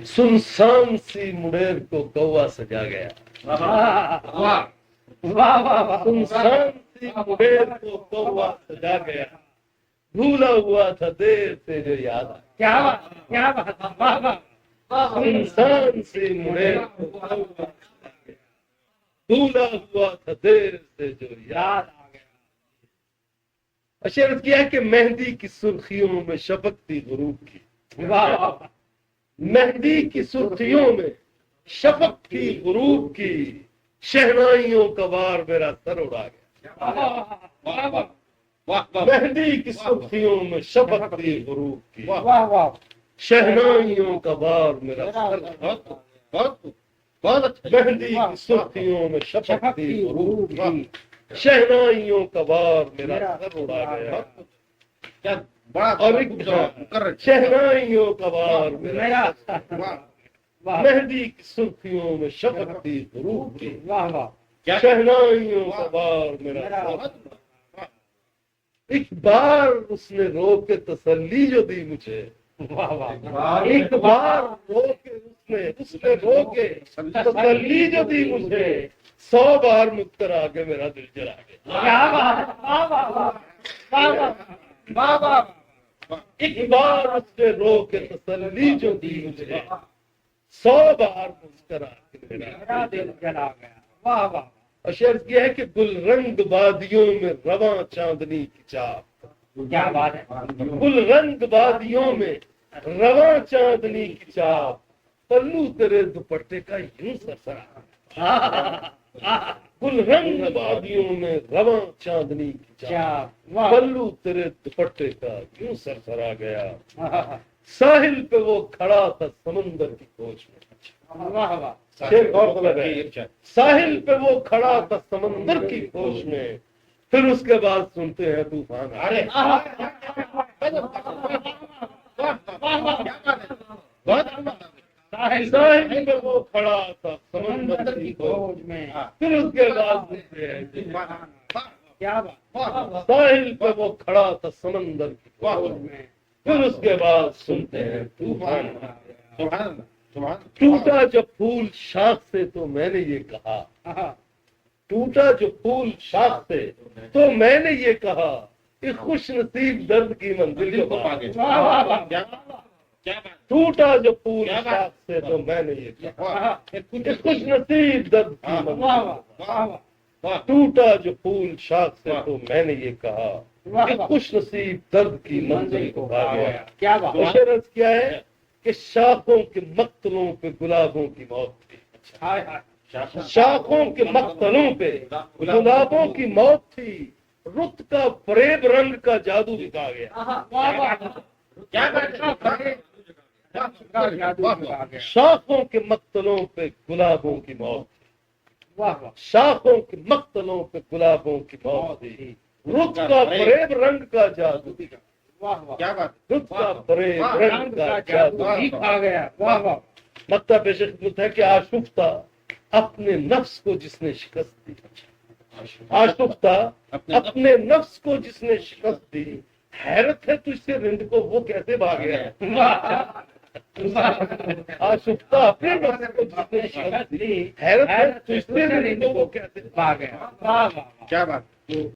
सुनसान सी मुड़ेर को कौवा सजा गया। वाह सुनसान सी मुड़ेर को कौवा सजा गया, भूला हुआ था देर से जो याद आ। क्या बात वाह वाह सुनसान सी मुड़ेर को कौवा सजा गया, भूला हुआ था देर से जो याद आ। अशरत किया है कि मेहंदी की सुर्खियों में शफकती गुरूब की। वाह मेहंदी की सुर्खियों में शफकती गुरूब की, शहनाइयों का वार मेरा सर उड़ा गया। मेहंदी की सुर्खियों में शफकती गुरूब की, वाह वाह शहनाइयों का वार मेरा सर। मेहंदी की सुर्खियों में शफकती गुरूब की, शहनाइयों का वार मेरा सर उड़ा गया। क्या बड़ा और एक शहनाइयों का वार मेरा मेहंदी की सुर्खियों में शफकती गुरूब की, वाह वाह शहनाइयों का वार मेरा सर। एक बार उसने रो के तसल्ली जो दी मुझे, वाह वाह एक बार रो के उसने रो के तसल्ली जो दी मुझे, 100 बार मुस्कुरा के मेरा दिल जला गया। क्या बात वाह वाह वाह वाह वाह एक बार उसने रो के तसल्ली जो दी मुझे, 100 बार मुस्कुरा के मेरा दिल जला गया। वाह वाह अशर किया है कि गुलरंग वादियों में रवां चांदनी की चाप, क्या बात है। गुलरंग वादियों में रवां चांदनी की चाप, पल्लू तेरे दुपट्टे का यूं सरसरा। गुलरंग वादियों में रवां चांदनी की चाप, पल्लू तेरे दुपट्टे का यूं सरसरा गया। साहिल पे वो खड़ा था समंदर की खोज में। वाह वाह शेर गौर तलब है। साहिल पे वो खड़ा था समंदर की खोज में, फिर उसके बाद सुनते हैं तूफान। अरे साहिल पे वो खड़ा था समंदर की खोज में, फिर उसके बाद सुनते हैं क्या बात। साहिल पे वो खड़ा था समंदर की खोज में, फिर उसके बाद सुनते हैं तूफान। टूटा जब फूल शाख से तो मैंने ये कहा, टूटा जो फूल शाख से तो मैंने ये कहा, इस खुश नसीब दर्द की मंजिल को पा गए। टूटा जो फूल शाख से तो मैंने ये कहा, इस खुश नसीब दर्द की मंजिल। टूटा जो फूल शाख से तो मैंने ये कहा, इस खुश नसीब दर्द की मंजिल को पा गया। क्या बात। मुशर्रफ क्या है कि शाखों के मक्तलों पे गुलाबों की मौत थी। शाखों के मक्तलों पे गुलाबों की मौत थी, रुत का फरेब रंग का जादू दिखा गया। शाखों के मक्तलों पे गुलाबों की मौत, शाखों के मक्तलों पे गुलाबों की मौत थी, रुत का फरेब रंग का जादू। क्या बात। रुत का फरेब रंग का जादू आ गया। वाह वाह मक्ता पेश है कि आशुफ्ता अपने नफ्स को जिसने शिकस्त दी, आशुफ्ता अपने नफ्स को जिसने शिकस्त दी, हैरत है तुझसे रिंद को वो कैसे भाग गया। आशुफ्ता अपने नफ्स को जिसने शिकस्त दी, हैरत है तुझसे रिंद को वो कैसे भाग गया। क्या बात।